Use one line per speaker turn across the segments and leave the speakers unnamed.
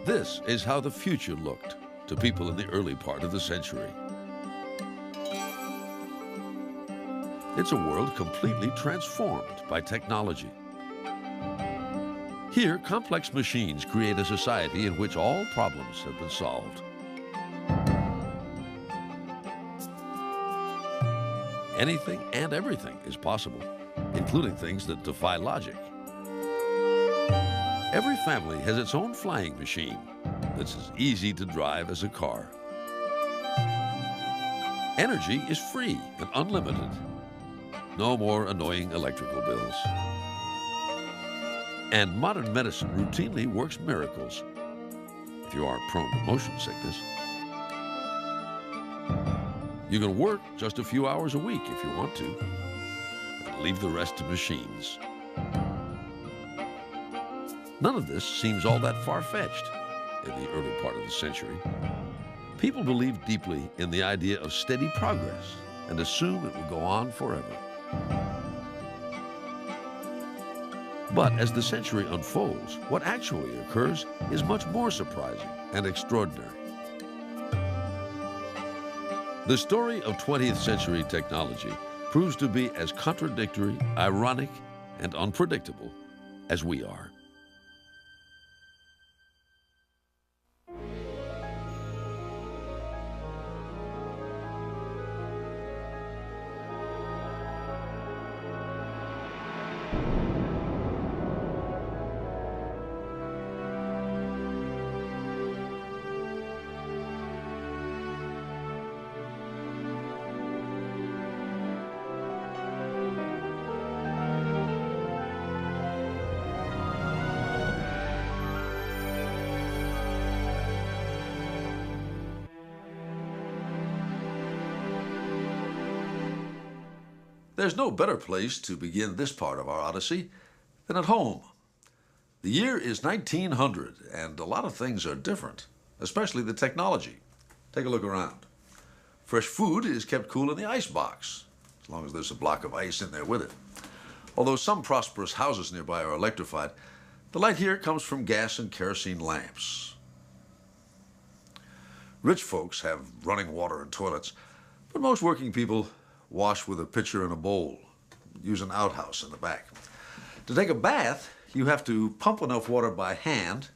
This is how the future looked to people in the early part of the century. It's a world completely transformed by technology. Here, complex machines create a society in which all problems have been solved. Anything and everything is possible, including things that defy logic. Every family has its own flying machine that's as easy to drive as a car. Energy is free and unlimited. No more annoying electrical bills. And modern medicine routinely works miracles if you aren't prone to motion sickness. You can work just a few hours a week if you want to, and leave the rest to machines. None of this seems all that far-fetched in the early part of the century. People believed deeply in the idea of steady progress and assume it will go on forever. But as the century unfolds, what actually occurs is much more surprising and extraordinary. The story of 20th century technology proves to be as contradictory, ironic, and unpredictable as we are. There's no better place to begin this part of our Odyssey than at home. The year is 1900, and a lot of things are different, especially the technology. Take a look around. Fresh food is kept cool in the ice box, as long as there's a block of ice in there with it. Although some prosperous houses nearby are electrified, the light here comes from gas and kerosene lamps. Rich folks have running water and toilets, but most working people wash with a pitcher and a bowl, use an outhouse in the back. To take a bath, you have to pump enough water by hand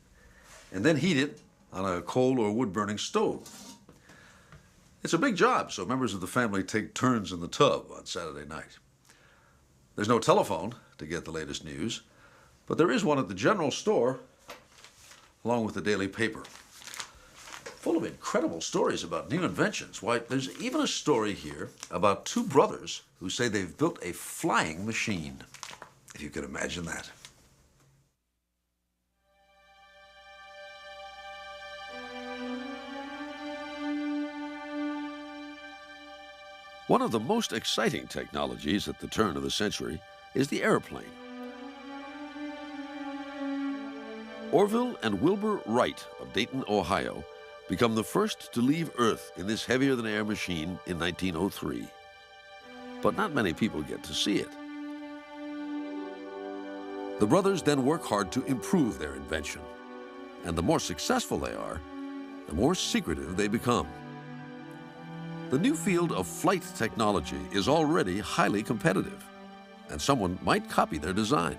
and then heat it on a coal or wood-burning stove. It's a big job, so members of the family take turns in the tub on Saturday night. There's no telephone to get the latest news, but there is one at the general store, along with the daily paper. Full of incredible stories about new inventions. Why, there's even a story here about two brothers who say they've built a flying machine, if you could imagine that. One of the most exciting technologies at the turn of the century is the airplane. Orville and Wilbur Wright of Dayton, Ohio, become the first to leave Earth in this heavier-than-air machine in 1903. But not many people get to see it. The brothers then work hard to improve their invention. And the more successful they are, the more secretive they become. The new field of flight technology is already highly competitive, and someone might copy their design.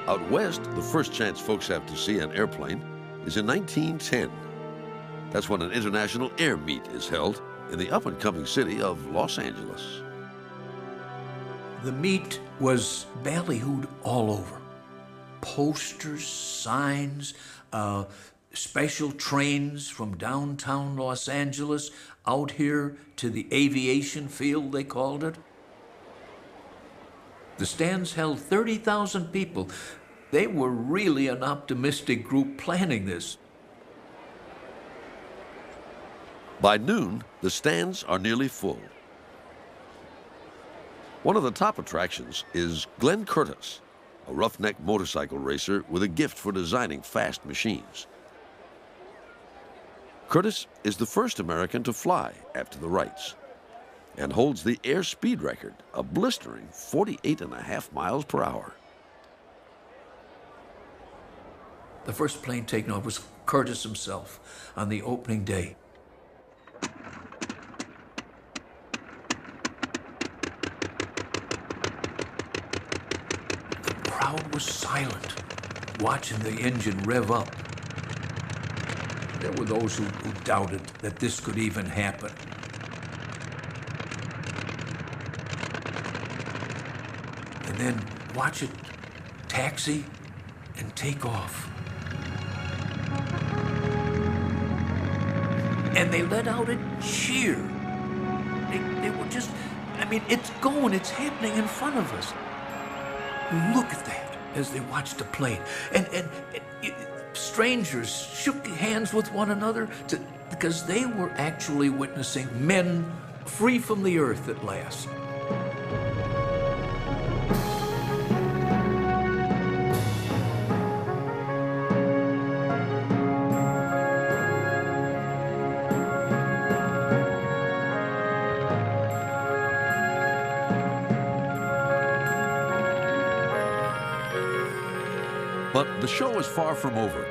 Out west, the first chance folks have to see an airplane is in 1910. That's when an international air meet is held in the up-and-coming city of Los Angeles.
The meet was ballyhooed all over. Posters, signs, special trains from downtown Los Angeles out here to the aviation field, they called it. The stands held 30,000 people. They were really an optimistic group planning this.
By noon, the stands are nearly full. One of the top attractions is Glenn Curtis, a roughneck motorcycle racer with a gift for designing fast machines. Curtis is the first American to fly after the Wrights.
and holds the airspeed record, a blistering 48.5 miles per hour.
The first plane taken off was Curtis himself on the opening day. The crowd was silent, watching the engine rev up. There were those who doubted that this could even happen. And then watch it taxi and take off. And they let out a cheer. They were just, I mean, it's going, it's happening in front of us. Look at that as they watched the plane. And strangers shook hands with one another because they were actually witnessing men free from the earth at last.
But the show is far from over.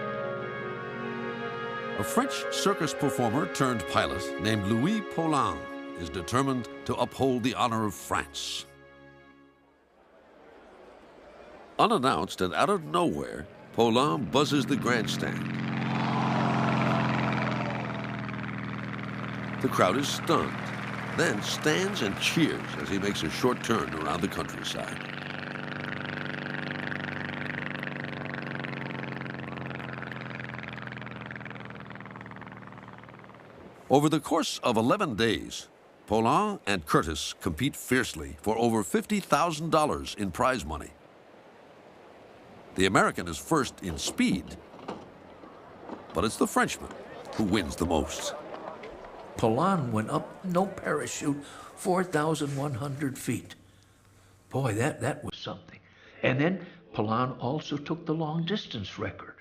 A French circus performer turned pilot named Louis Paulin is determined to uphold the honor of France. Unannounced and out of nowhere, Paulin buzzes the grandstand. The crowd is stunned, then stands and cheers as he makes a short turn around the countryside. Over the course of 11 days, Paulin and Curtis compete fiercely for over $50,000 in prize money. The American is first in speed, but it's the Frenchman who wins the most.
Paulin went up, no parachute, 4,100 feet. Boy, that was something. And then Paulin also took the long distance record.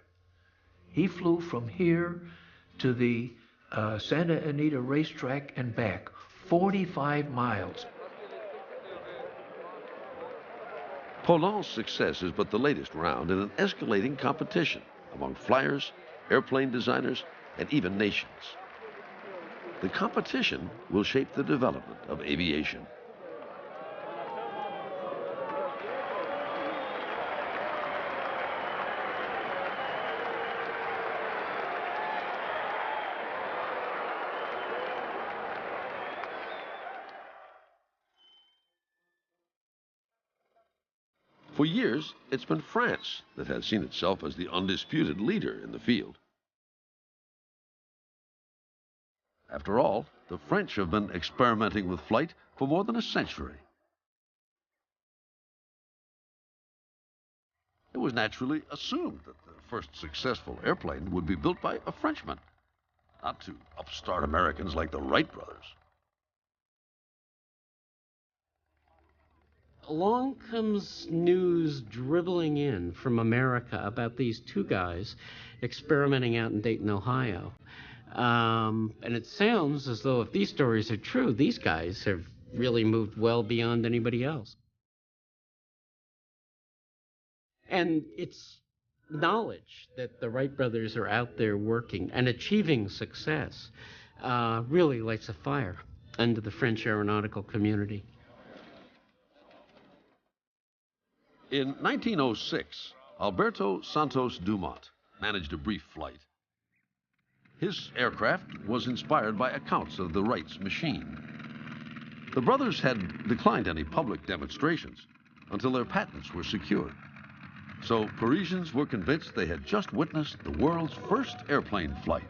He flew from here to the Santa Anita racetrack and back, 45 miles.
Paulin's success is but the latest round in an escalating competition among flyers, airplane designers, and even nations. The competition will shape the development of aviation. For years, it's been France that has seen itself as the undisputed leader in the field. After all, the French have been experimenting with flight for more than a century. It was naturally assumed that the first successful airplane would be built by a Frenchman, not two upstart Americans like the Wright brothers.
Along comes news dribbling in from America about these two guys experimenting out in Dayton, Ohio. And it sounds as though if these stories are true, these guys have really moved well beyond anybody else. And it's knowledge that the Wright brothers are out there working and achieving success really lights a fire under the French aeronautical community.
In 1906, Alberto Santos Dumont managed a brief flight. His aircraft was inspired by accounts of the Wrights' machine. The brothers had declined any public demonstrations until their patents were secured. So Parisians were convinced they had just witnessed the world's first airplane flight.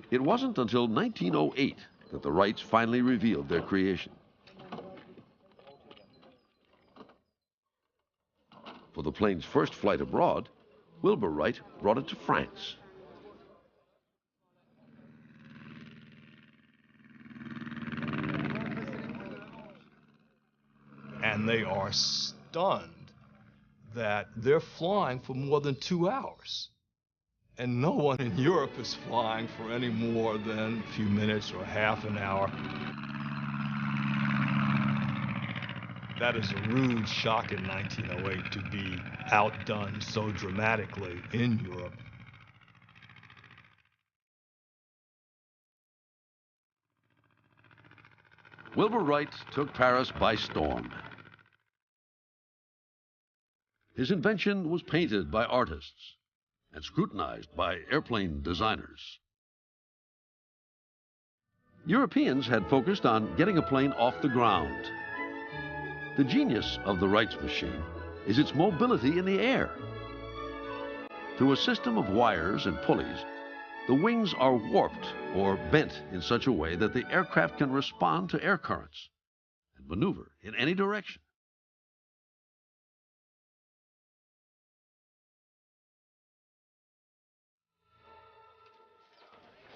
It wasn't until 1908 that the Wrights finally revealed their creation. For the plane's first flight abroad, Wilbur Wright brought it to France.
And they are stunned that they're flying for more than 2 hours. And no one in Europe is flying for any more than a few minutes or half an hour. That is a rude shock in 1908 to be outdone so dramatically in Europe.
Wilbur Wright took Paris by storm. His invention was painted by artists and scrutinized by airplane designers. Europeans had focused on getting a plane off the ground. The genius of the Wright's machine is its mobility in the air. Through a system of wires and pulleys, the wings are warped or bent in such a way that the aircraft can respond to air currents and maneuver in any direction.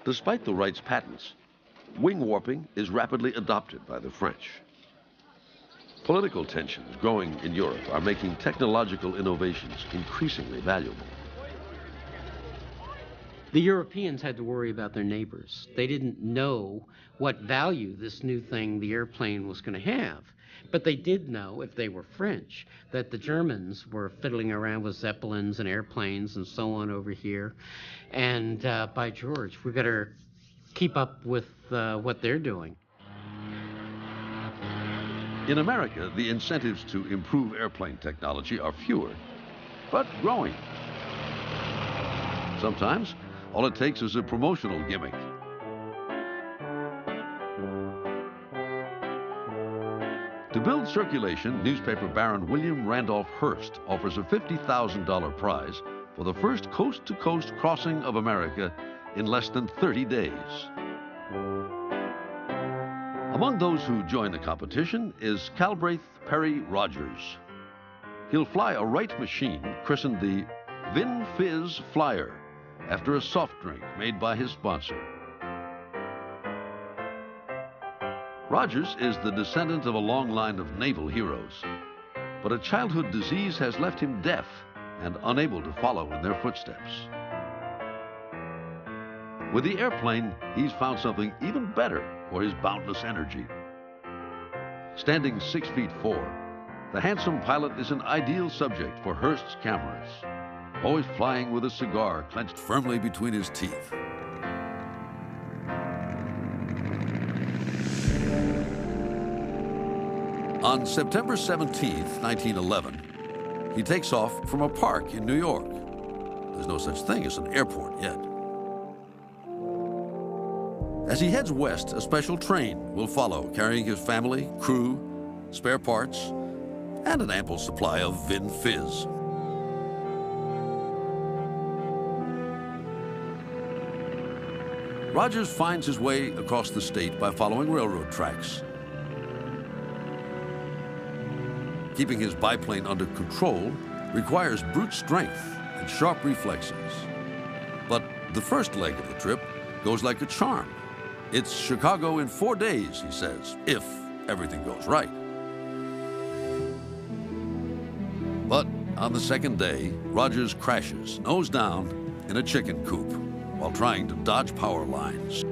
Despite the Wright's patents, wing warping is rapidly adopted by the French. Political tensions growing in Europe are making technological innovations increasingly valuable.
The Europeans had to worry about their neighbors. They didn't know what value this new thing, the airplane, was going to have. But they did know, if they were French, that the Germans were fiddling around with Zeppelins and airplanes and so on over here. And by George, we better keep up with what they're doing.
In America, the incentives to improve airplane technology are fewer, but growing. Sometimes, all it takes is a promotional gimmick. To build circulation, newspaper baron William Randolph Hearst offers a $50,000 prize for the first coast-to-coast crossing of America in less than 30 days. Among those who join the competition is Calbraith Perry Rogers. He'll fly a Wright machine christened the Vin Fizz Flyer, after a soft drink made by his sponsor. Rogers is the descendant of a long line of naval heroes, but a childhood disease has left him deaf and unable to follow in their footsteps. With the airplane, he's found something even better for his boundless energy. Standing 6'4", the handsome pilot is an ideal subject for Hearst's cameras, always flying with a cigar clenched
Firmly between his teeth. On September 17th, 1911, he takes off from a park in New York. There's no such thing as an airport yet. As he heads west, a special train will follow, carrying his family, crew, spare parts, and an ample supply of Vin Fizz. Rogers finds his way across the state by following railroad tracks. Keeping his biplane under control requires brute strength and sharp reflexes. But the first leg of the trip goes like a charm. It's Chicago in 4 days, he says, if everything goes right. But on the second day, Rogers crashes, nose down, in a chicken coop while trying to dodge power lines.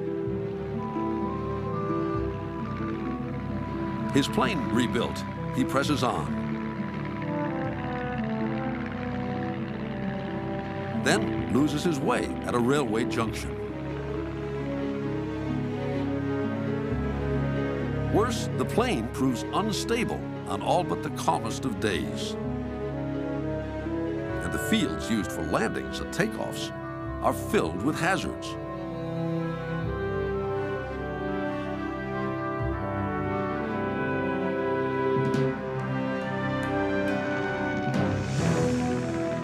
His plane rebuilt, he presses on. Then loses his way at a railway junction. Worse, the plane proves unstable on all but the calmest of days. And the fields used for landings and takeoffs are filled with hazards.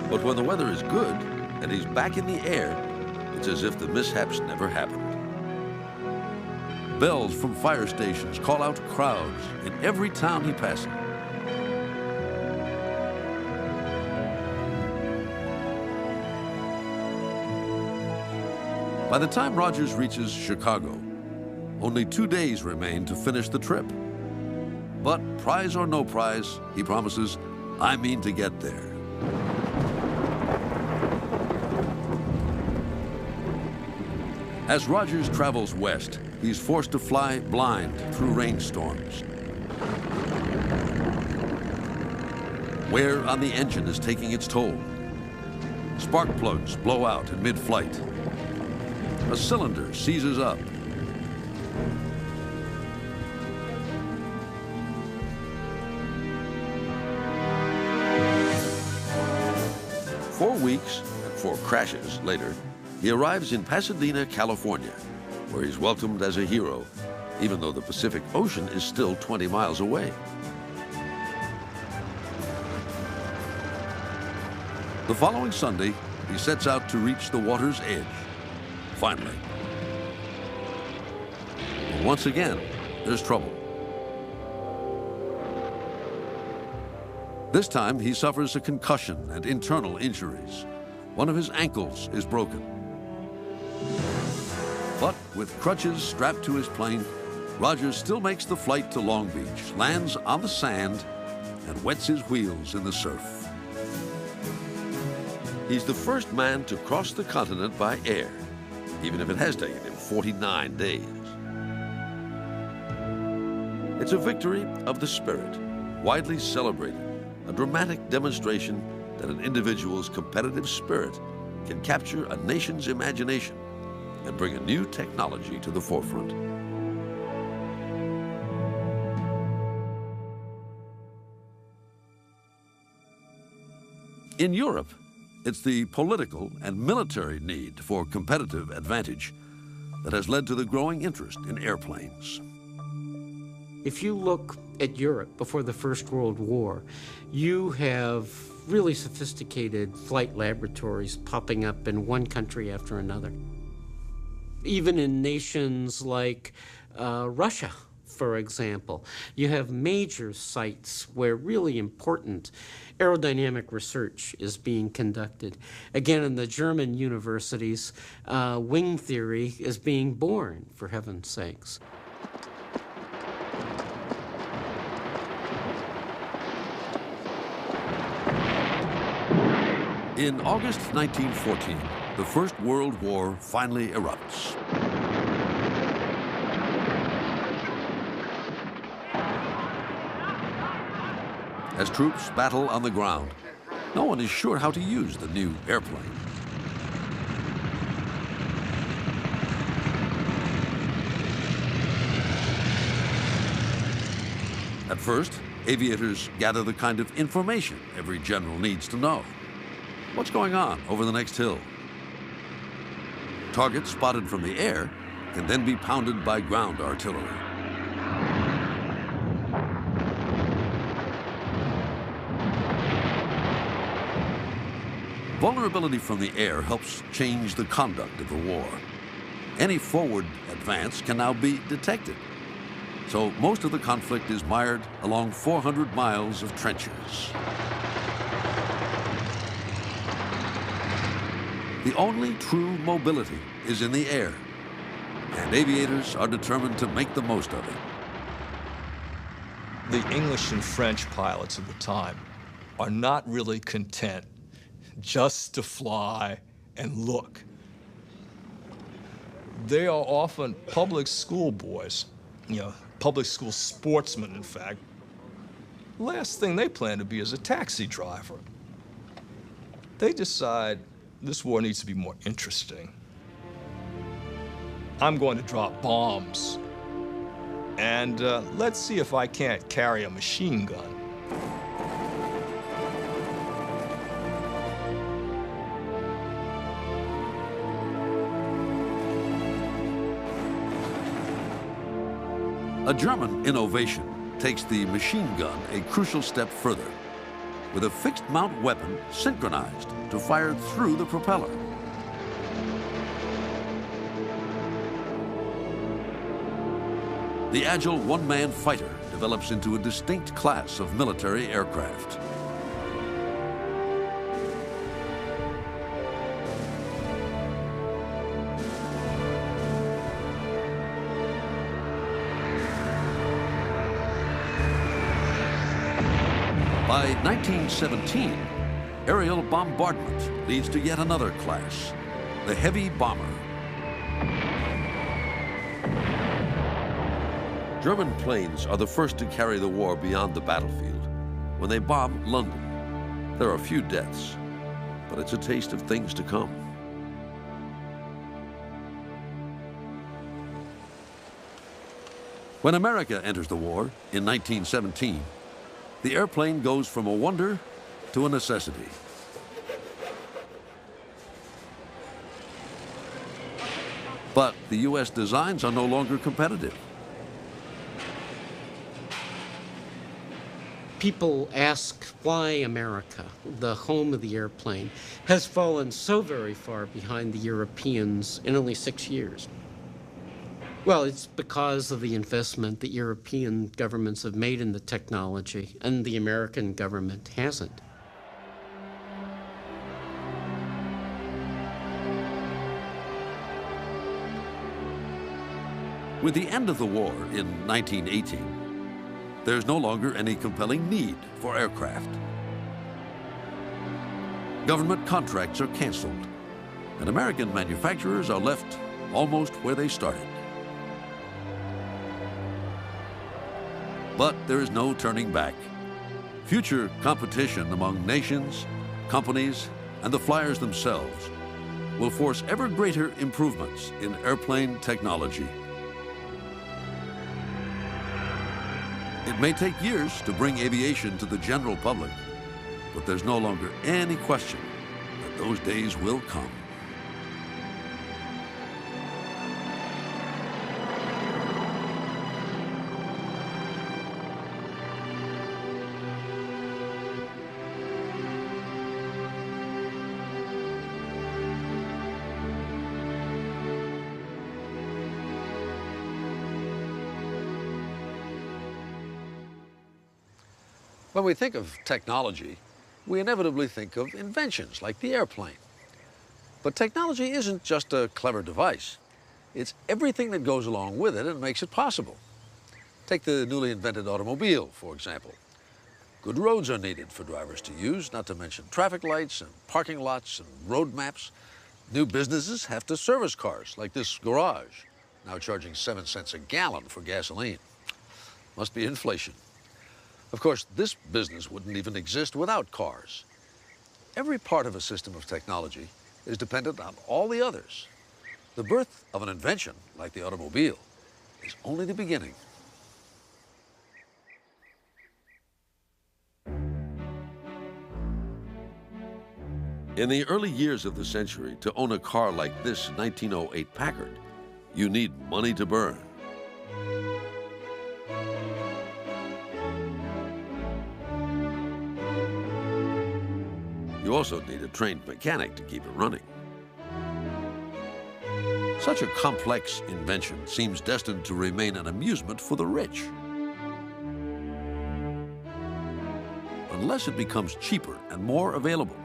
But when the weather is good and he's back in the air, it's as if the mishaps never happened. Bells from fire stations call out crowds in every town he passes. By the time Rogers reaches Chicago, only 2 days remain to finish the trip. But prize or no prize, he promises, I mean to get there.
As Rogers travels west, he's forced to fly blind through rainstorms. Wear on the engine is taking its toll. Spark plugs blow out in mid-flight. A cylinder seizes up. Weeks and 4 crashes later, he arrives in Pasadena, California, where he's welcomed as a hero, even though the Pacific Ocean is still 20 miles away. The following Sunday, he sets out to reach the water's edge, finally. But once again, there's trouble. This time, he suffers a concussion and internal injuries. One of his ankles is broken. But with crutches strapped to his plane, Rogers still makes the flight to Long Beach, lands on the sand, and wets his wheels in the surf. He's the first man to cross the continent by air, even if it has taken him 49 days. It's a victory of the spirit, widely celebrated. A dramatic demonstration that an individual's competitive spirit can capture a nation's imagination and bring a new technology to the forefront. In Europe, it's the political and military need for competitive advantage that has led to the growing interest in airplanes.
If you look at Europe before the First World War, you have really sophisticated flight laboratories popping up in one country after another. Even in nations like Russia, for example, you have major sites where really important aerodynamic research is being conducted. Again, in the German universities, wing theory is being born, for heaven's sakes.
In August 1914, the First World War finally erupts. As troops battle on the ground, no one is sure how to use the new airplane. At first, aviators gather the kind of information every general needs to know. What's going on over the next hill? Targets spotted from the air can then be pounded by ground artillery. Vulnerability from the air helps change the conduct of the war. Any forward advance can now be detected. So most of the conflict is mired along 400 miles of trenches. The only true mobility is in the air, and aviators are determined to make the most of it.
The English and French pilots of the time are not really content just to fly and look. They are often public school boys, public school sportsmen, in fact. Last thing they plan to be is a taxi driver. They decide this war needs to be more interesting. I'm going to drop bombs, and let's see if I can't carry a machine gun.
A German innovation takes the machine gun a crucial step further, with a fixed mount weapon synchronized to fire through the propeller. The agile one-man fighter develops into a distinct class of military aircraft. By 1917, aerial bombardment leads to yet another class, the heavy bomber. German planes are the first to carry the war beyond the battlefield. When they bomb London, there are few deaths, but it's a taste of things to come. When America enters the war in 1917, the airplane goes from a wonder to a necessity. But the U.S. designs are no longer competitive.
People ask why America, the home of the airplane, has fallen so very far behind the Europeans in only 6 years. Well, it's because of the investment that European governments have made in the technology, and the American government hasn't.
With the end of the war in 1918, there's no longer any compelling need for aircraft. Government contracts are canceled, and American manufacturers are left almost where they started. But there is no turning back. Future competition among nations, companies, and the flyers themselves will force ever greater improvements in airplane technology. It may take years to bring aviation to the general public, but there's no longer any question that those days will come. When we think of technology, we inevitably think of inventions like the airplane. But technology isn't just a clever device. It's everything that goes along with it and makes it possible. Take the newly invented automobile, for example. Good roads are needed for drivers to use, not to mention traffic lights and parking lots and road maps. New businesses have to service cars, like this garage, now charging 7 cents a gallon for gasoline. Must be inflation. Of course, this business wouldn't even exist without cars. Every part of a system of technology is dependent on all the others. The birth of an invention, like the automobile, is only the beginning. In the early years of the century, to own a car like this 1908 Packard, you need money to burn. You also need a trained mechanic to keep it running. Such a complex invention seems destined to remain an amusement for the rich, unless it becomes cheaper and more available.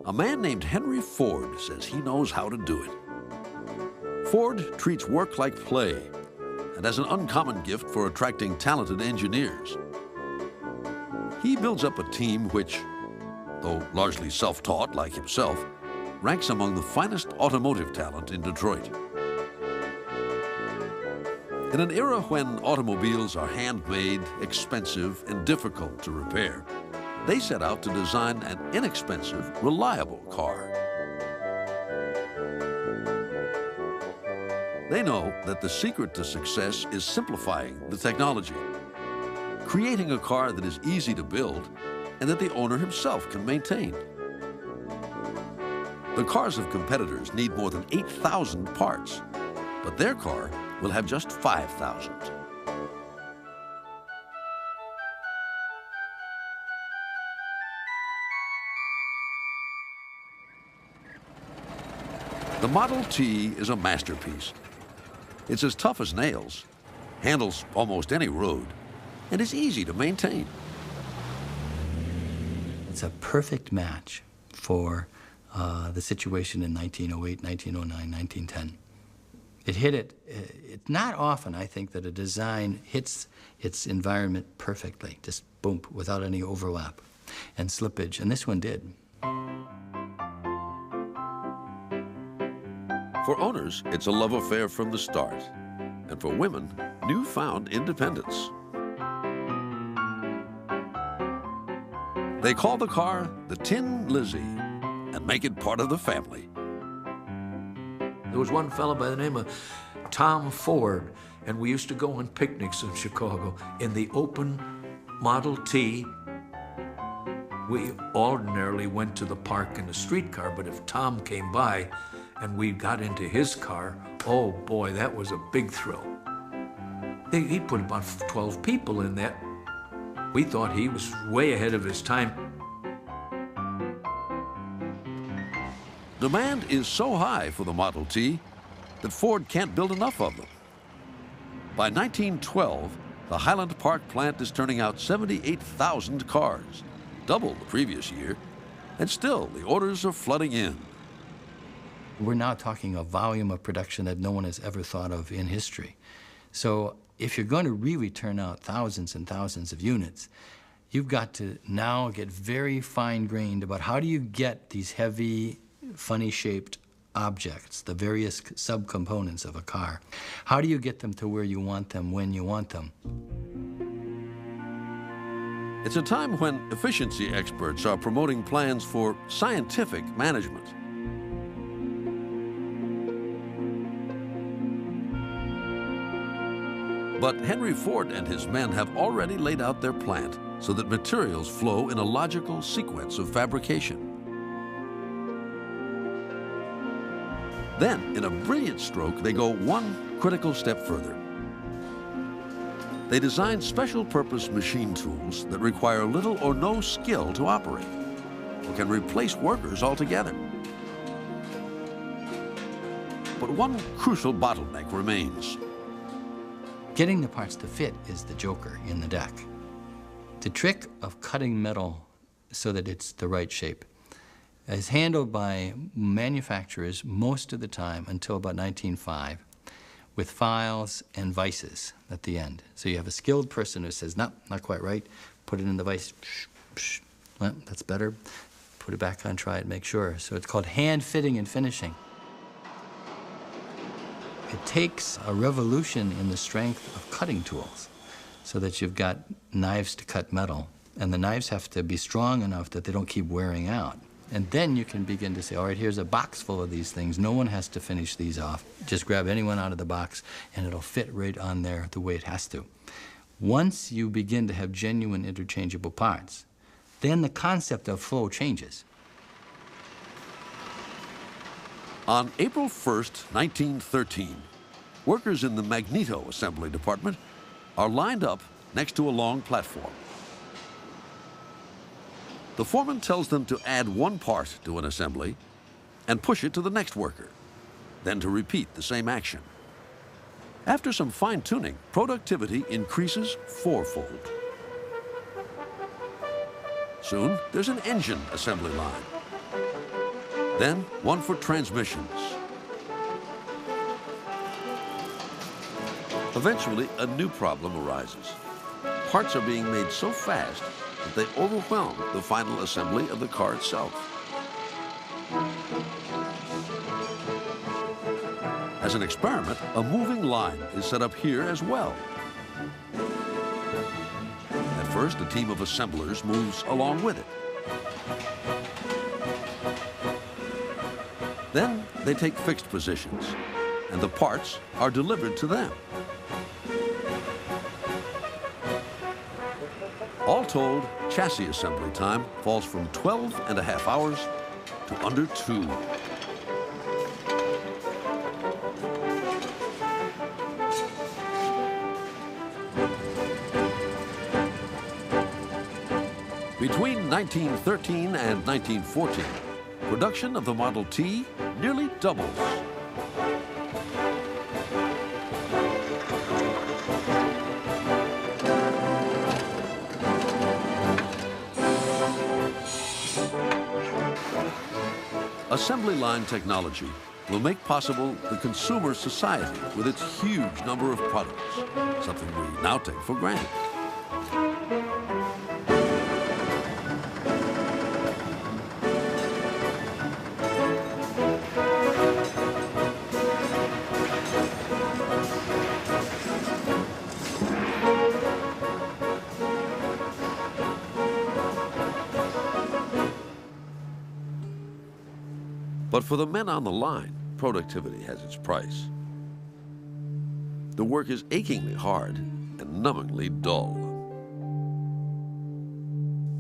A man named Henry Ford says he knows how to do it. Ford treats work like play and has an uncommon gift for attracting talented engineers. He builds up a team which, though largely self-taught like himself, ranks among the finest automotive talent in Detroit. In an era when automobiles are handmade, expensive, and difficult to repair, they set out to design an inexpensive, reliable car. They know that the secret to success is simplifying the technology, creating a car that is easy to build and that the owner himself can maintain. The cars of competitors need more than 8,000 parts, but their car will have just 5,000. The Model T is a masterpiece. It's as tough as nails, handles almost any road, and is easy to maintain.
It's a perfect match for the situation in 1908, 1909, 1910. It hit it. It's not often, I think, that a design hits its environment perfectly, just boom, without any overlap and slippage, and this one did.
For owners, it's a love affair from the start. And for women, newfound independence. They call the car the Tin Lizzie and make it part of the family.
There was one fellow by the name of Tom Ford, and we used to go on picnics in Chicago in the open Model T. We ordinarily went to the park in a streetcar, but if Tom came by and we got into his car, oh boy, that was a big thrill. He put about 12 people in that. We thought he was way ahead of his time.
Demand is so high for the Model T that Ford can't build enough of them. By 1912, the Highland Park plant is turning out 78,000 cars, double the previous year, and still the orders are flooding in.
We're now talking a volume of production that no one has ever thought of in history. So if you're going to really turn out thousands and thousands of units, you've got to now get very fine-grained about how do you get these heavy, funny-shaped objects, the various subcomponents of a car. How do you get them to where you want them when you want them?
It's a time when efficiency experts are promoting plans for scientific management. But Henry Ford and his men have already laid out their plant so that materials flow in a logical sequence of fabrication. Then, in a brilliant stroke, they go one critical step further. They design special-purpose machine tools that require little or no skill to operate, or can replace workers altogether. But one crucial bottleneck remains.
Getting the parts to fit is the joker in the deck. The trick of cutting metal so that it's the right shape is handled by manufacturers most of the time until about 1905 with files and vices at the end. So you have a skilled person who says, no, not quite right, put it in the vise, well, that's better, put it back on, try it, make sure. So it's called hand fitting and finishing. It takes a revolution in the strength of cutting tools so that you've got knives to cut metal, and the knives have to be strong enough that they don't keep wearing out. And then you can begin to say, all right, here's a box full of these things. No one has to finish these off. Just grab anyone out of the box, and it'll fit right on there the way it has to. Once you begin to have genuine interchangeable parts, then the concept of flow changes.
On April 1st, 1913, workers in the magneto assembly department are lined up next to a long platform. The foreman tells them to add one part to an assembly and push it to the next worker, then to repeat the same action. After some fine-tuning, productivity increases fourfold. Soon, there's an engine assembly line. Then, one for transmissions. Eventually, a new problem arises. Parts are being made so fast that they overwhelm the final assembly of the car itself. As an experiment, a moving line is set up here as well. At first, a team of assemblers moves along with it. Then they take fixed positions, and the parts are delivered to them. All told, chassis assembly time falls from 12.5 hours to under 2. Between 1913 and 1914, production of the Model T nearly doubles. Assembly line technology will make possible the consumer society with its huge number of products, something we now take for granted. But for the men on the line, productivity has its price. The work is achingly hard and numbingly dull.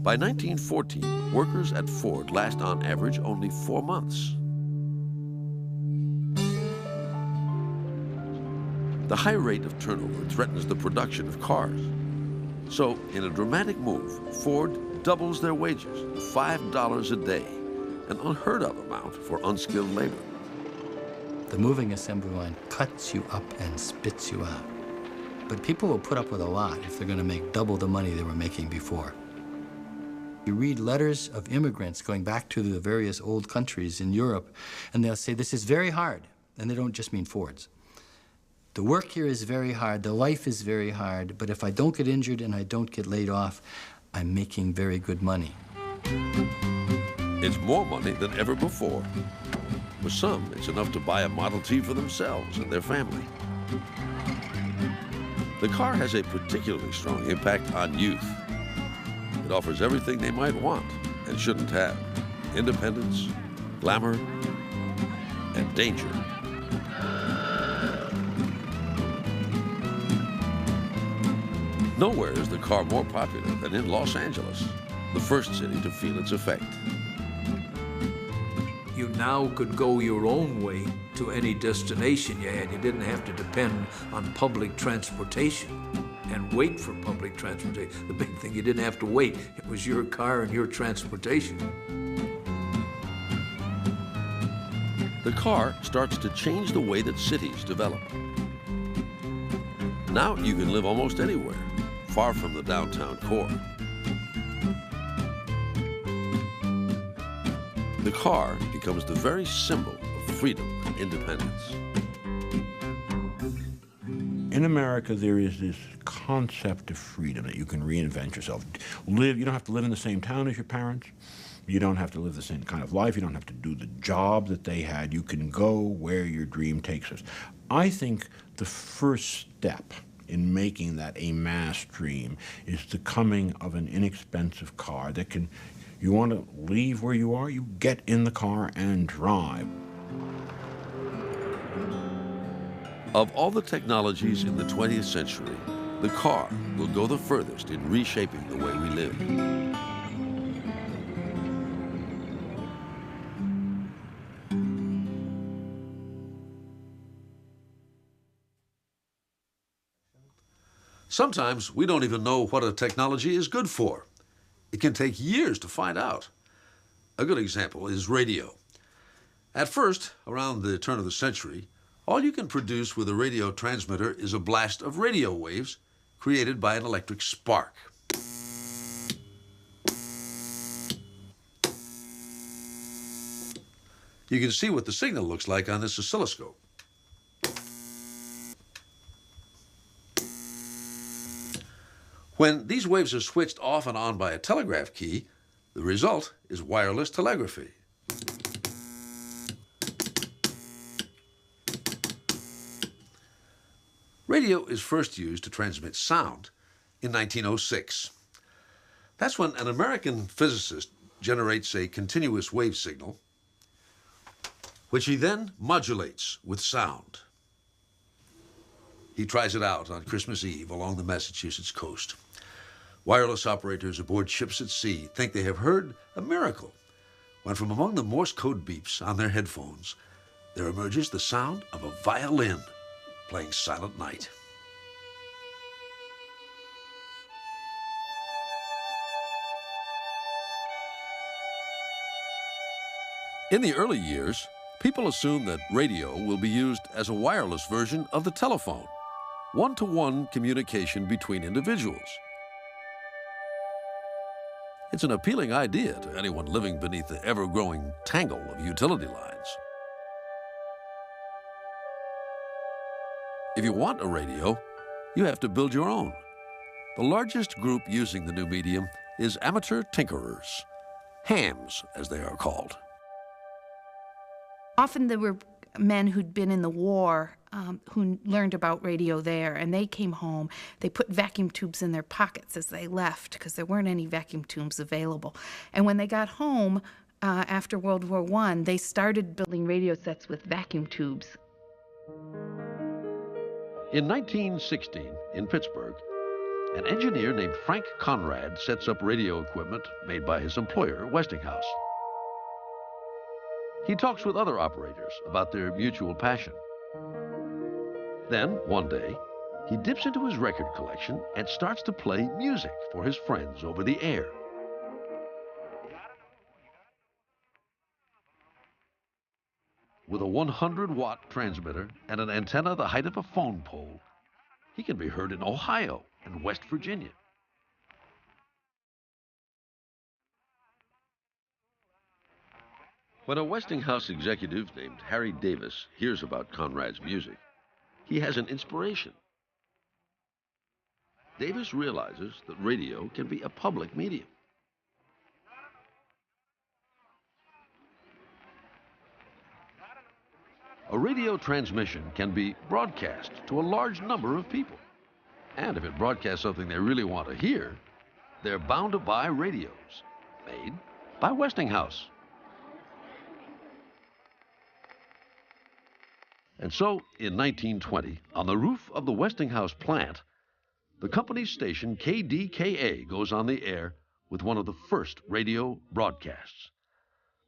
By 1914, workers at Ford last on average only 4 months. The high rate of turnover threatens the production of cars. So, in a dramatic move, Ford doubles their wages to $5 a day, an unheard of amount for unskilled labor.
The moving assembly line cuts you up and spits you out. But people will put up with a lot if they're going to make double the money they were making before. You read letters of immigrants going back to the various old countries in Europe, and they'll say, this is very hard. And they don't just mean Fords. The work here is very hard, the life is very hard, but if I don't get injured and I don't get laid off, I'm making very good money.
It's more money than ever before. For some, it's enough to buy a Model T for themselves and their family. The car has a particularly strong impact on youth. It offers everything they might want and shouldn't have: independence, glamour, and danger. Nowhere is the car more popular than in Los Angeles, the first city to feel its effect.
You now could go your own way to any destination you had. You didn't have to depend on public transportation and wait for public transportation. The big thing, you didn't have to wait. It was your car and your transportation.
The car starts to change the way that cities develop. Now you can live almost anywhere, far from the downtown core. The car becomes the very symbol of freedom and independence.
In America, there is this concept of freedom, that you can reinvent yourself. You don't have to live in the same town as your parents. You don't have to live the same kind of life. You don't have to do the job that they had. You can go where your dream takes us. I think the first step in making that a mass dream is the coming of an inexpensive car that can, you want to leave where you are, you get in the car and drive.
Of all the technologies in the 20th century, the car will go the furthest in reshaping the way we live. Sometimes we don't even know what a technology is good for. It can take years to find out. A good example is radio. At first, around the turn of the century, all you can produce with a radio transmitter is a blast of radio waves created by an electric spark. You can see what the signal looks like on this oscilloscope. When these waves are switched off and on by a telegraph key, the result is wireless telegraphy. Radio is first used to transmit sound in 1906. That's when an American physicist generates a continuous wave signal, which he then modulates with sound. He tries it out on Christmas Eve along the Massachusetts coast. Wireless operators aboard ships at sea think they have heard a miracle when from among the Morse code beeps on their headphones, there emerges the sound of a violin playing Silent Night. In the early years, people assumed that radio will be used as a wireless version of the telephone, one-to-one communication between individuals. It's an appealing idea to anyone living beneath the ever-growing tangle of utility lines. If you want a radio, you have to build your own. The largest group using the new medium is amateur tinkerers, hams as they are called.
Often there were men who'd been in the war who learned about radio there, and they came home. They put vacuum tubes in their pockets as they left because there weren't any vacuum tubes available. And when they got home, after World War I, they started building radio sets with vacuum tubes.
In 1916, in Pittsburgh, an engineer named Frank Conrad sets up radio equipment made by his employer, Westinghouse. He talks with other operators about their mutual passion. Then, one day, he dips into his record collection and starts to play music for his friends over the air. With a 100-watt transmitter and an antenna the height of a phone pole, he can be heard in Ohio and West Virginia. When a Westinghouse executive named Harry Davis hears about Conrad's music, he has an inspiration. Davis realizes that radio can be a public medium. A radio transmission can be broadcast to a large number of people. And if it broadcasts something they really want to hear, they're bound to buy radios made by Westinghouse. And so, in 1920, on the roof of the Westinghouse plant, the company's station KDKA goes on the air with one of the first radio broadcasts.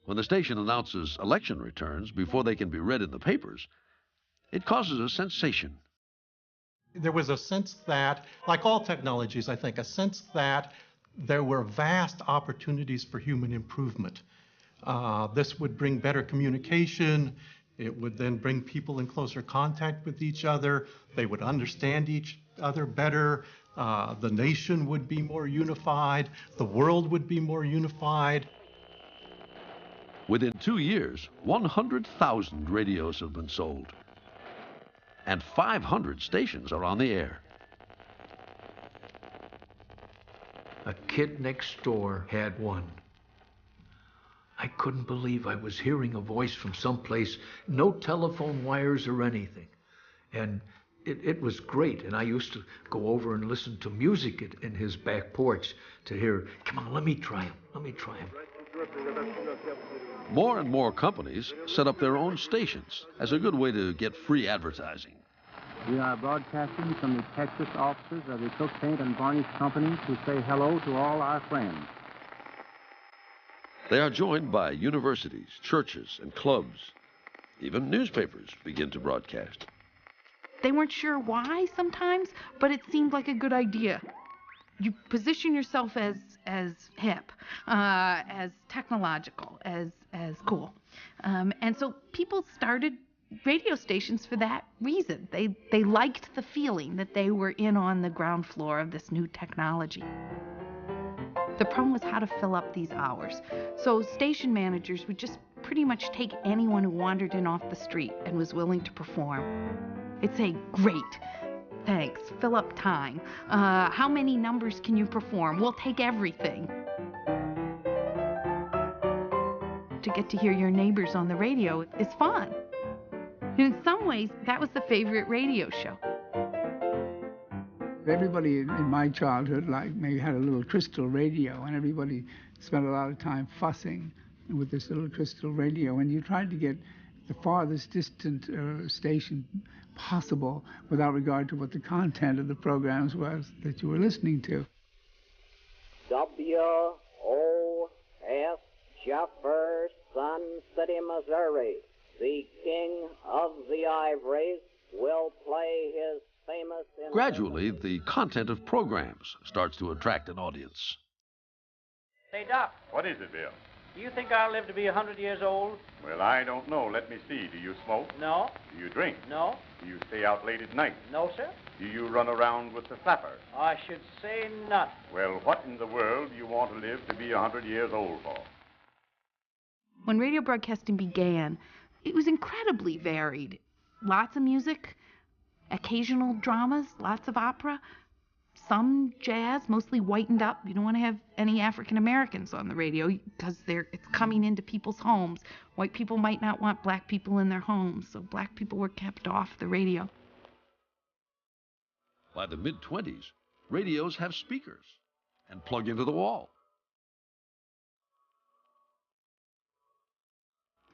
When the station announces election returns before they can be read in the papers, it causes a sensation.
There was a sense that, like all technologies, I think, a sense that there were vast opportunities for human improvement. This would bring better communication. It would then bring people in closer contact with each other. They would understand each other better. The nation would be more unified. The world would be more unified.
Within 2 years, 100,000 radios have been sold. And 500 stations are on the air.
A kid next door had one. I couldn't believe I was hearing a voice from someplace, no telephone wires or anything. And it was great. And I used to go over and listen to music in his back porch to hear, come on, let me try him, let me try him.
More and more companies set up their own stations as a good way to get free advertising.
We are broadcasting from the Texas offices of the Cook Paint and Varnish Company to say hello to all our friends.
They are joined by universities, churches, and clubs. Even newspapers begin to broadcast.
They weren't sure why sometimes, but it seemed like a good idea. You position yourself as hip, as technological, as cool. And so people started radio stations for that reason. They liked the feeling that they were in on the ground floor of this new technology. The problem was how to fill up these hours. So station managers would just pretty much take anyone who wandered in off the street and was willing to perform. They'd say, great, thanks, fill up time. How many numbers can you perform? We'll take everything. To get to hear your neighbors on the radio is fun. In some ways, that was the favorite radio show.
Everybody in my childhood, like, maybe had a little crystal radio, and everybody spent a lot of time fussing with this little crystal radio, and you tried to get the farthest distant station possible without regard to what the content of the programs was that you were listening to.
W.O.S. Jefferson City, Missouri, the King of the Ivories, will play his famous...
Gradually, the content of programs starts to attract an audience.
Say, Doc.
What is it, Bill?
Do you think I'll live to be 100 years old?
Well, I don't know. Let me see. Do you smoke?
No.
Do you drink?
No.
Do you stay out late at night?
No, sir.
Do you run around with the flapper?
I should say not.
Well, what in the world do you want to live to be 100 years old for?
When radio broadcasting began, it was incredibly varied. Lots of music, occasional dramas, lots of opera, some jazz, mostly whitened up. You don't want to have any African Americans on the radio because it's coming into people's homes. White people might not want black people in their homes, so black people were kept off the radio.
By the mid-20s, radios have speakers and plug into the wall.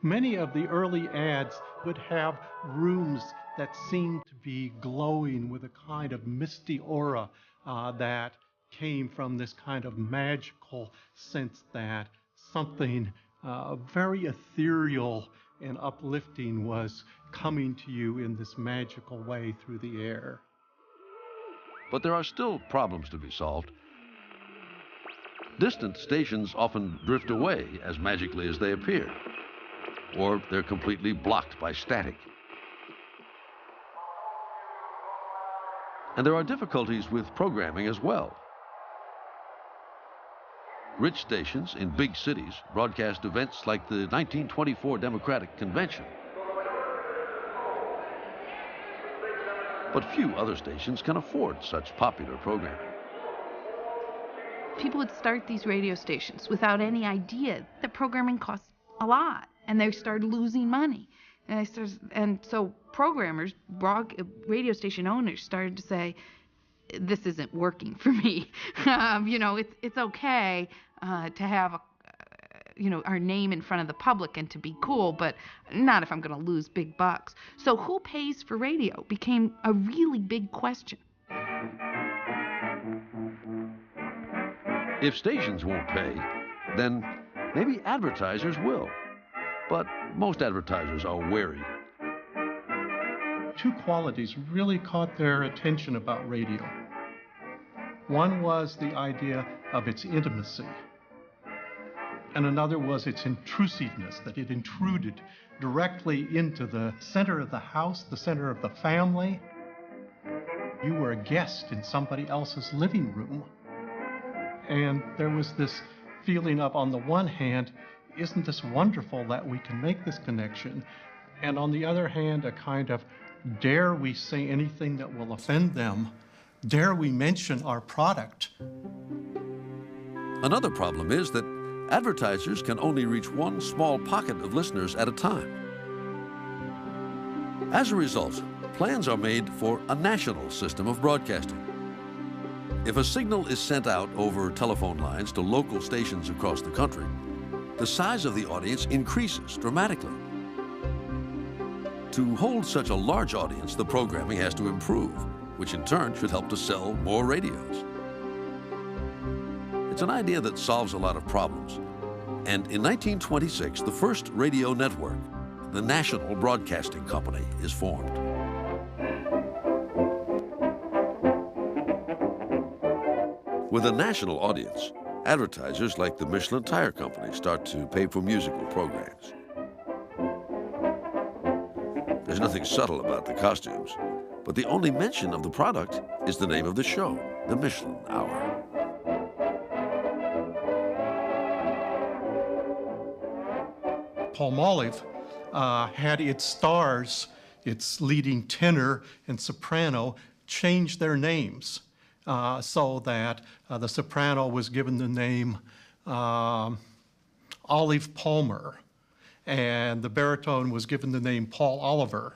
Many of the early ads would have rooms that seemed to be glowing with a kind of misty aura that came from this kind of magical sense that something very ethereal and uplifting was coming to you in this magical way through the air.
But there are still problems to be solved. Distant stations often drift away as magically as they appear, or they're completely blocked by static. And there are difficulties with programming as well. Rich stations in big cities broadcast events like the 1924 Democratic Convention. But few other stations can afford such popular programming.
People would start these radio stations without any idea that programming costs a lot, and they started losing money. And so programmers, radio station owners started to say, this isn't working for me. It's okay to have our name in front of the public and to be cool, but not if I'm going to lose big bucks. So who pays for radio became a really big question.
If stations won't pay, then maybe advertisers will. But most advertisers are wary.
Two qualities really caught their attention about radio. One was the idea of its intimacy, and another was its intrusiveness, that it intruded directly into the center of the house, the center of the family. You were a guest in somebody else's living room. And there was this feeling of, on the one hand, isn't this wonderful that we can make this connection? And on the other hand, a kind of, dare we say anything that will offend them? Dare we mention our product?
Another problem is that advertisers can only reach one small pocket of listeners at a time. As a result, plans are made for a national system of broadcasting. If a signal is sent out over telephone lines to local stations across the country, the size of the audience increases dramatically. To hold such a large audience, the programming has to improve, which in turn should help to sell more radios. It's an idea that solves a lot of problems. And in 1926, the first radio network, the National Broadcasting Company, is formed. With a national audience, advertisers like the Michelin Tire Company start to pay for musical programs. There's nothing subtle about the costumes, but the only mention of the product is the name of the show, the Michelin Hour.
Palmolive had its stars, its leading tenor and soprano, change their names. So that the soprano was given the name Olive Palmer, and the baritone was given the name Paul Oliver.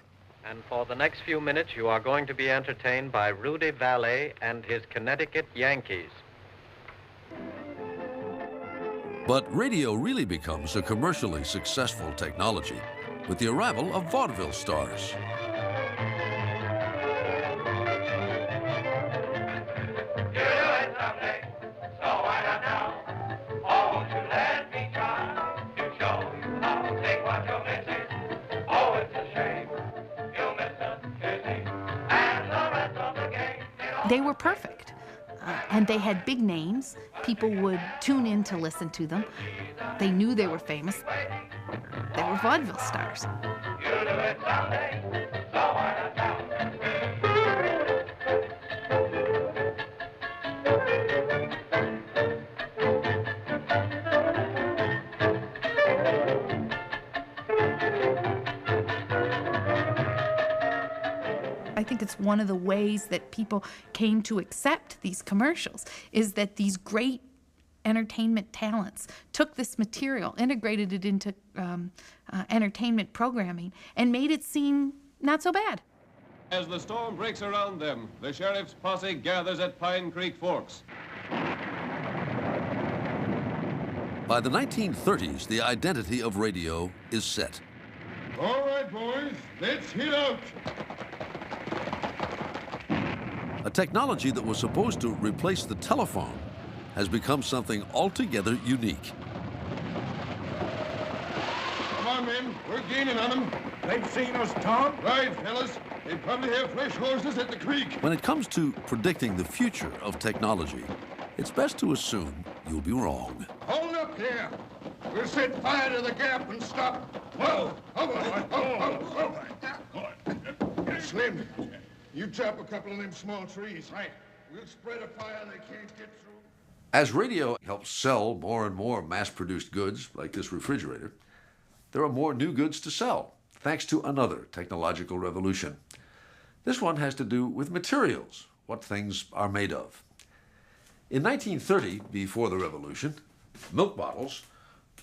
And for the next few minutes, you are going to be entertained by Rudy Vallee and his Connecticut Yankees.
But radio really becomes a commercially successful technology with the arrival of vaudeville stars.
They were perfect, and they had big names. People would tune in to listen to them. They knew they were famous. They were vaudeville stars. I think it's one of the ways that people came to accept these commercials is that these great entertainment talents took this material, integrated it into entertainment programming, and made it seem not so bad.
As the storm breaks around them, the sheriff's posse gathers at Pine Creek Forks.
By the 1930s, the identity of radio is set.
All right, boys, let's hit out.
A technology that was supposed to replace the telephone has become something altogether unique.
Come on, men. We're gaining on them. They've seen us, Tom. Right, fellas. They probably have fresh horses at the creek.
When it comes to predicting the future of technology, it's best to assume you'll be wrong.
Hold up there. We'll set fire to the gap and stop. Whoa! Slim, you chop a couple of them small trees. Right. We'll spread a fire they can't get through.
As radio helps sell more and more mass-produced goods, like this refrigerator, there are more new goods to sell, thanks to another technological revolution. This one has to do with materials, what things are made of. In 1930, before the revolution, milk bottles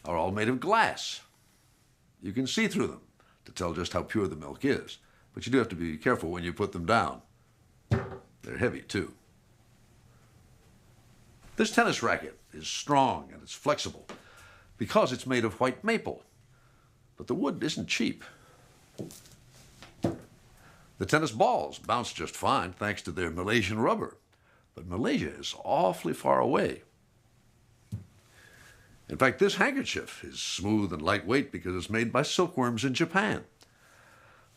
are all made of glass. You can see through them to tell just how pure the milk is, but you do have to be careful when you put them down. They're heavy, too. This tennis racket is strong and it's flexible because it's made of white maple, but the wood isn't cheap. The tennis balls bounce just fine thanks to their Malaysian rubber, but Malaysia is awfully far away. In fact, this handkerchief is smooth and lightweight because it's made by silkworms in Japan.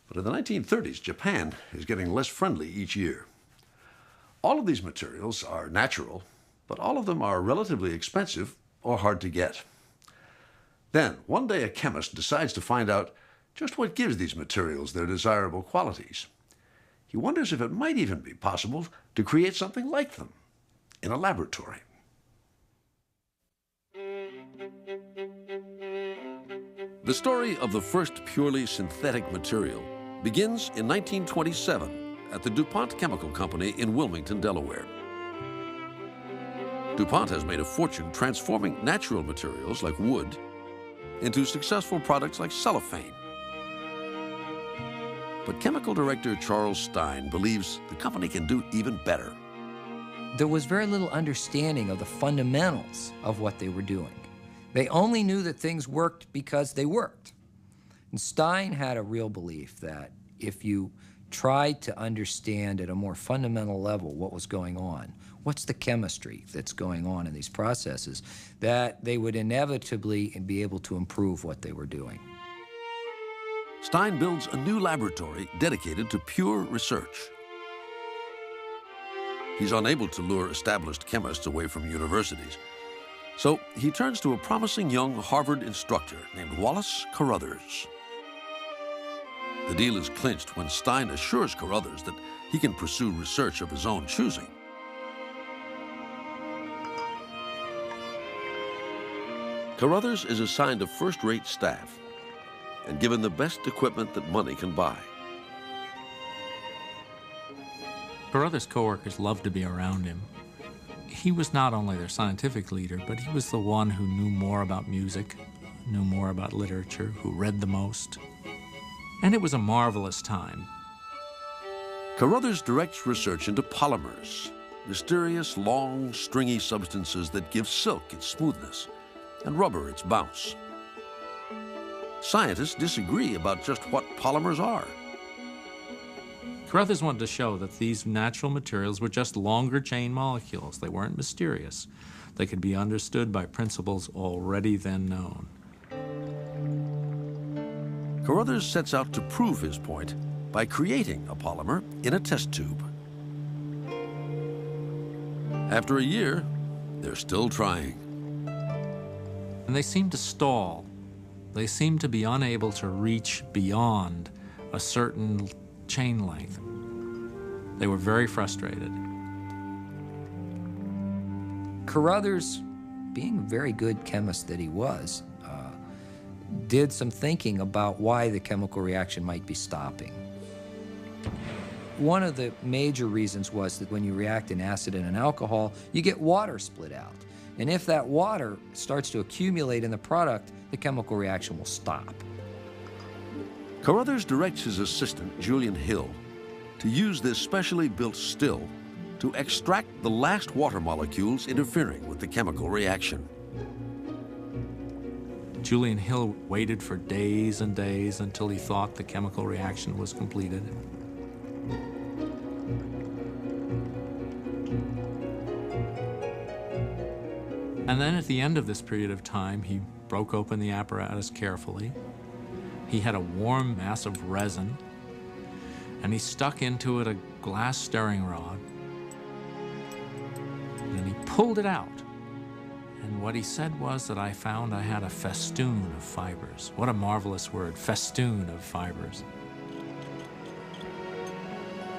But in the 1930s, Japan is getting less friendly each year. All of these materials are natural, but all of them are relatively expensive or hard to get. Then, one day a chemist decides to find out just what gives these materials their desirable qualities. He wonders if it might even be possible to create something like them in a laboratory.
The story of the first purely synthetic material begins in 1927 at the DuPont Chemical Company in Wilmington, Delaware. DuPont has made a fortune transforming natural materials like wood into successful products like cellophane. But chemical director Charles Stein believes the company can do even better.
There was very little understanding of the fundamentals of what they were doing. They only knew that things worked because they worked. And Stein had a real belief that if you tried to understand at a more fundamental level what was going on, what's the chemistry that's going on in these processes, that they would inevitably be able to improve what they were doing.
Stein builds a new laboratory dedicated to pure research. He's unable to lure established chemists away from universities, so he turns to a promising young Harvard instructor named Wallace Carruthers. The deal is clinched when Stein assures Carruthers that he can pursue research of his own choosing. Carruthers is assigned a first-rate staff and given the best equipment that money can buy.
Carruthers' coworkers loved to be around him. He was not only their scientific leader, but he was the one who knew more about music, knew more about literature, who read the most. And it was a marvelous time.
Carruthers directs research into polymers, mysterious, long, stringy substances that give silk its smoothness and rubber its bounce. Scientists disagree about just what polymers are.
Carruthers wanted to show that these natural materials were just longer chain molecules. They weren't mysterious. They could be understood by principles already then known.
Carruthers sets out to prove his point by creating a polymer in a test tube. After a year, they're still trying.
And they seemed to stall. They seemed to be unable to reach beyond a certain chain length. They were very frustrated.
Carruthers, being a very good chemist that he was, did some thinking about why the chemical reaction might be stopping. One of the major reasons was that when you react an acid and an alcohol, you get water split out. And if that water starts to accumulate in the product, the chemical reaction will stop.
Carruthers directs his assistant, Julian Hill, to use this specially built still to extract the last water molecules interfering with the chemical reaction.
Julian Hill waited for days and days until he thought the chemical reaction was completed. And then at the end of this period of time, he broke open the apparatus carefully. He had a warm mass of resin, and he stuck into it a glass stirring rod. And he pulled it out. And what he said was that I found I had a festoon of fibers. What a marvelous word, festoon of fibers.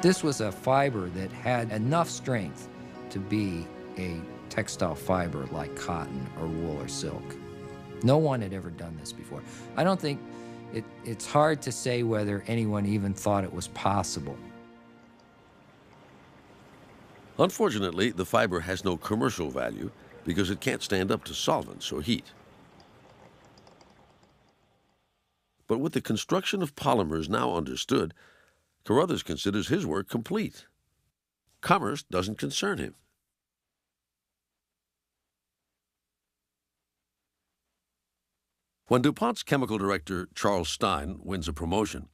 This was a fiber that had enough strength to be a textile fiber like cotton or wool or silk. No one had ever done this before. I don't think it's hard to say whether anyone even thought it was possible.
Unfortunately, the fiber has no commercial value because it can't stand up to solvents or heat. But with the construction of polymers now understood, Carruthers considers his work complete. Commerce doesn't concern him. When DuPont's chemical director, Charles Stein, wins a promotion,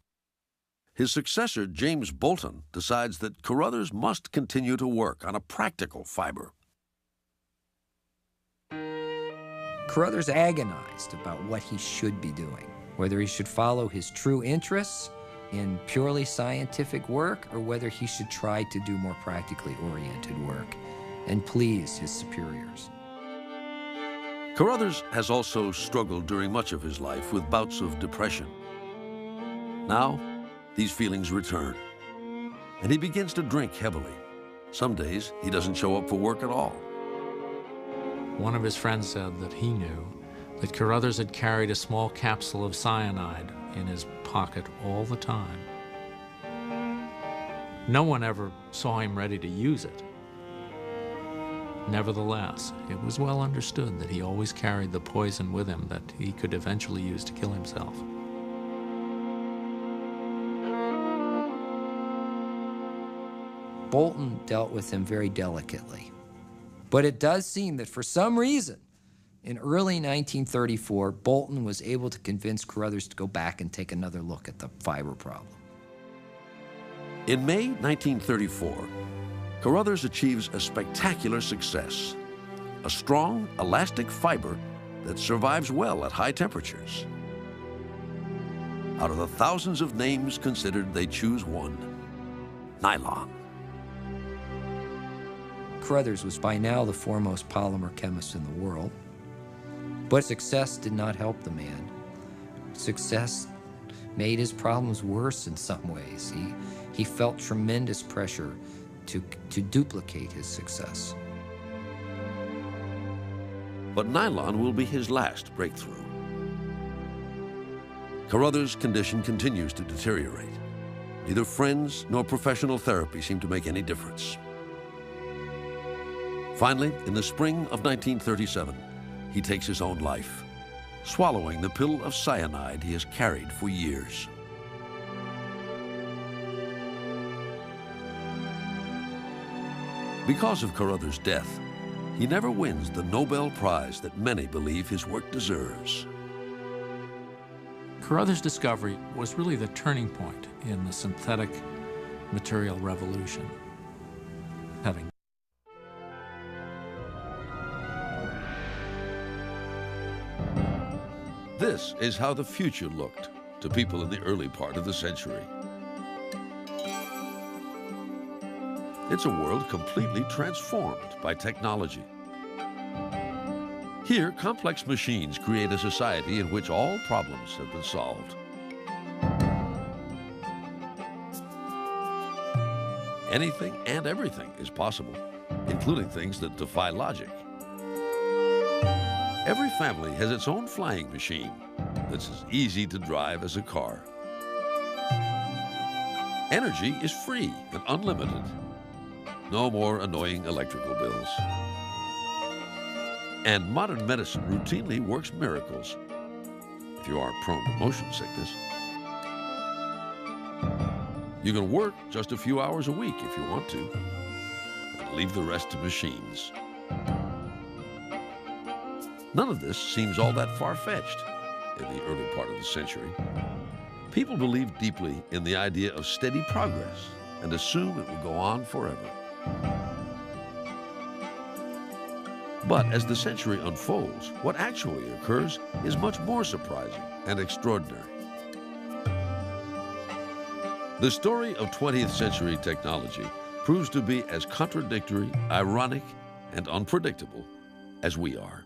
his successor, James Bolton, decides that Carruthers must continue to work on a practical fiber.
Carruthers agonized about what he should be doing, whether he should follow his true interests in purely scientific work or whether he should try to do more practically oriented work and please his superiors.
Carruthers has also struggled during much of his life with bouts of depression. Now, these feelings return, and he begins to drink heavily. Some days, he doesn't show up for work at all.
One of his friends said that he knew that Carruthers had carried a small capsule of cyanide in his pocket all the time. No one ever saw him ready to use it. Nevertheless, it was well understood that he always carried the poison with him that he could eventually use to kill himself.
Bolton dealt with him very delicately. But it does seem that for some reason, in early 1934, Bolton was able to convince Carruthers to go back and take another look at the fiber problem.
In May 1934, Carruthers achieves a spectacular success, a strong, elastic fiber that survives well at high temperatures. Out of the thousands of names considered, they choose one: nylon.
Carruthers was by now the foremost polymer chemist in the world, but success did not help the man. Success made his problems worse in some ways. He felt tremendous pressure to duplicate his success.
But nylon will be his last breakthrough. Carruthers' condition continues to deteriorate. Neither friends nor professional therapy seem to make any difference. Finally, in the spring of 1937, he takes his own life, swallowing the pill of cyanide he has carried for years. Because of Carruthers' death, he never wins the Nobel Prize that many believe his work deserves.
Carruthers' discovery was really the turning point in the synthetic material revolution.
This is how the future looked to people in the early part of the century. It's a world completely transformed by technology. Here, complex machines create a society in which all problems have been solved. Anything and everything is possible, including things that defy logic. Every family has its own flying machine that's as easy to drive as a car. Energy is free and unlimited. No more annoying electrical bills. And modern medicine routinely works miracles if you aren't prone to motion sickness. You can work just a few hours a week if you want to, and leave the rest to machines. None of this seems all that far-fetched. in the early part of the century, people believed deeply in the idea of steady progress and assume it will go on forever. But as the century unfolds, what actually occurs is much more surprising and extraordinary. The story of 20th century technology proves to be as contradictory, ironic, and unpredictable as we are.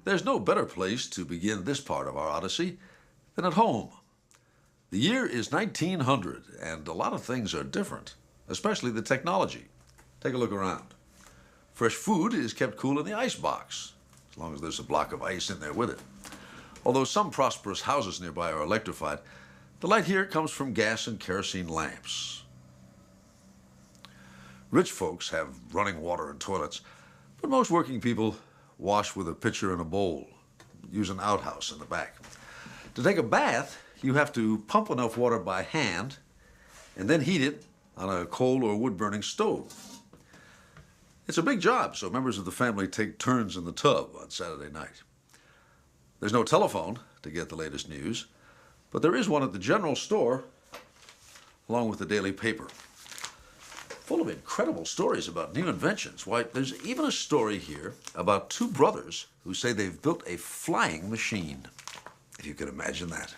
There's no better place to begin this part of our Odyssey than at home. The year is 1900, and a lot of things are different, especially the technology. Take a look around. Fresh food is kept cool in the ice box, as long as there's a block of ice in there with it. Although some prosperous houses nearby are electrified, the light here comes from gas and kerosene lamps. Rich folks have running water and toilets, but most working people wash with a pitcher and a bowl, use an outhouse in the back. To take a bath, you have to pump enough water by hand and then heat it on a coal or wood-burning stove. It's a big job, so members of the family take turns in the tub on Saturday night. There's no telephone to get the latest news, but there is one at the general store, along with the daily paper. Full of incredible stories about new inventions. Why, there's even a story here about two brothers who say they've built a flying machine, if you can imagine that.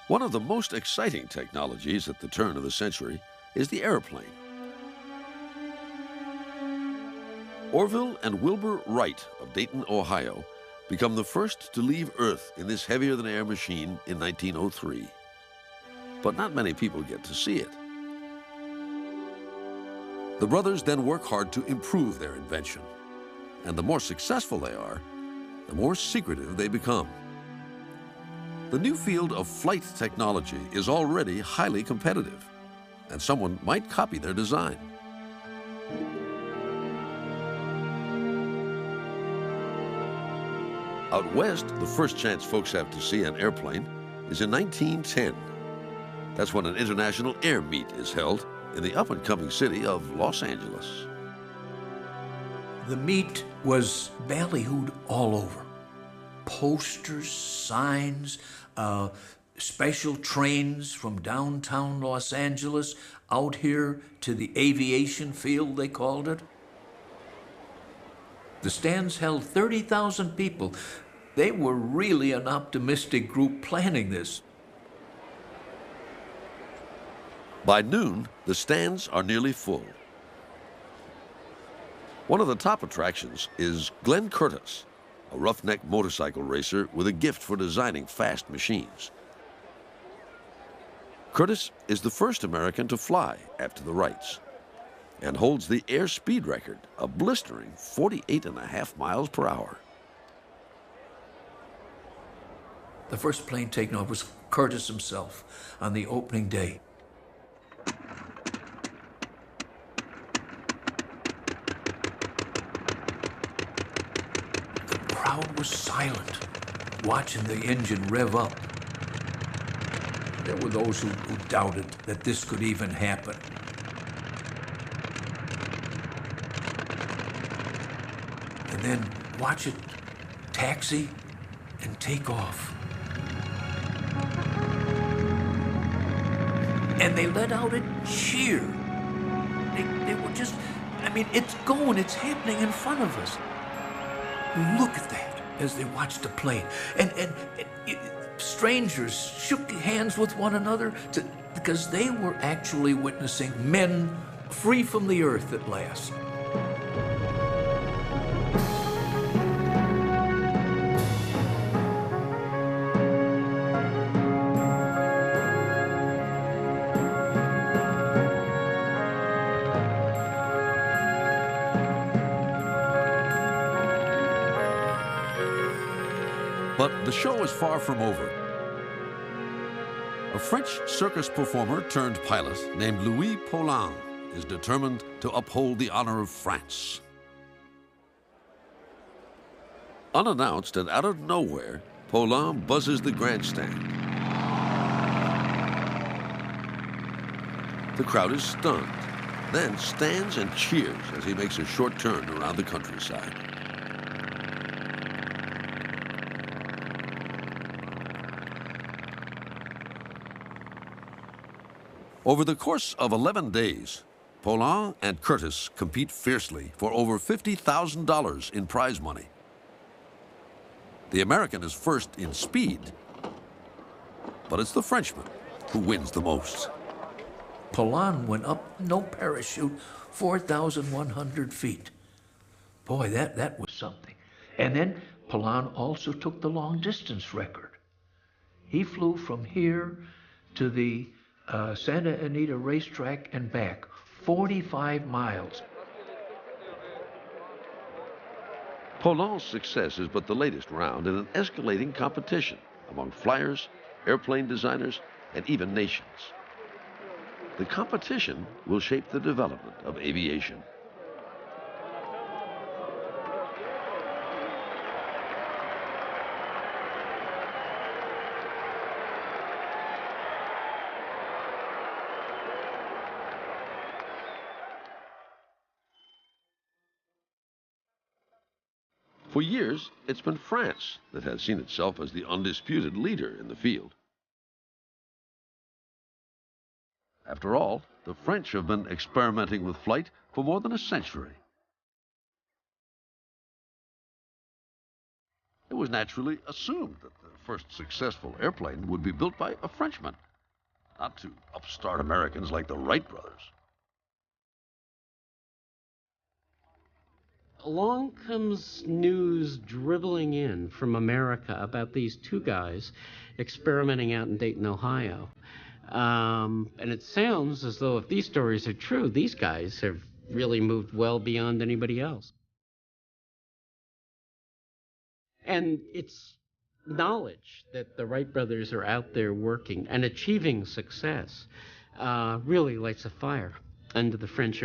One of the most exciting technologies at the turn of the century is the airplane. Orville and Wilbur Wright of Dayton, Ohio, become the first to leave Earth in this heavier-than-air machine in 1903. But not many people get to see it. The brothers then work hard to improve their invention. And the more successful they are, the more secretive they become. The new field of flight technology is already highly competitive, and someone might copy their design. Out west, the first chance folks have to see an airplane is in 1910. That's when an international air meet is held in the up-and-coming city of Los Angeles.
The meet was ballyhooed all over. Posters, signs, special trains from downtown Los Angeles out here to the aviation field, they called it. The stands held 30,000 people. They were really an optimistic group planning this.
By noon, the stands are nearly full. One of the top attractions is Glenn Curtis, a roughneck motorcycle racer with a gift for designing fast machines. Curtis is the first American to fly after the Wrights and holds the air speed record, a blistering 48.5 miles per hour.
The first plane taken off was Curtis himself on the opening day. The crowd was silent, watching the engine rev up. There were those who doubted that this could even happen. And then watch it taxi and take off. And they let out a cheer. They were just, I mean, it's going, it's happening in front of us. Look at that as they watched the plane. And strangers shook hands with one another because they were actually witnessing men free from the earth at last.
But the show is far from over. A French circus performer turned pilot named Louis Paulin is determined to uphold the honor of France. Unannounced and out of nowhere, Paulin buzzes the grandstand. The crowd is stunned, then stands and cheers as he makes a short turn around the countryside. Over the course of 11 days, Paulin and Curtis compete fiercely for over $50,000 in prize money. The American is first in speed, but it's the Frenchman who wins the most.
Paulin went up, no parachute, 4,100 feet. Boy, that was something. And then Paulin also took the long distance record. He flew from here to the Santa Anita racetrack and back, 45 miles.
Paulin's success is but the latest round in an escalating competition among flyers, airplane designers, and even nations. The competition will shape the development of aviation. For years, it's been France that has seen itself as the undisputed leader in the field. After all, the French have been experimenting with flight for more than a century. It was naturally assumed that the first successful airplane would be built by a Frenchman, not two upstart Americans like the Wright brothers.
Along comes news dribbling in from America about these two guys experimenting out in Dayton, Ohio. And it sounds as though if these stories are true, these guys have really moved well beyond anybody else. And it's knowledge that the Wright brothers are out there working and achieving success really lights a fire under the French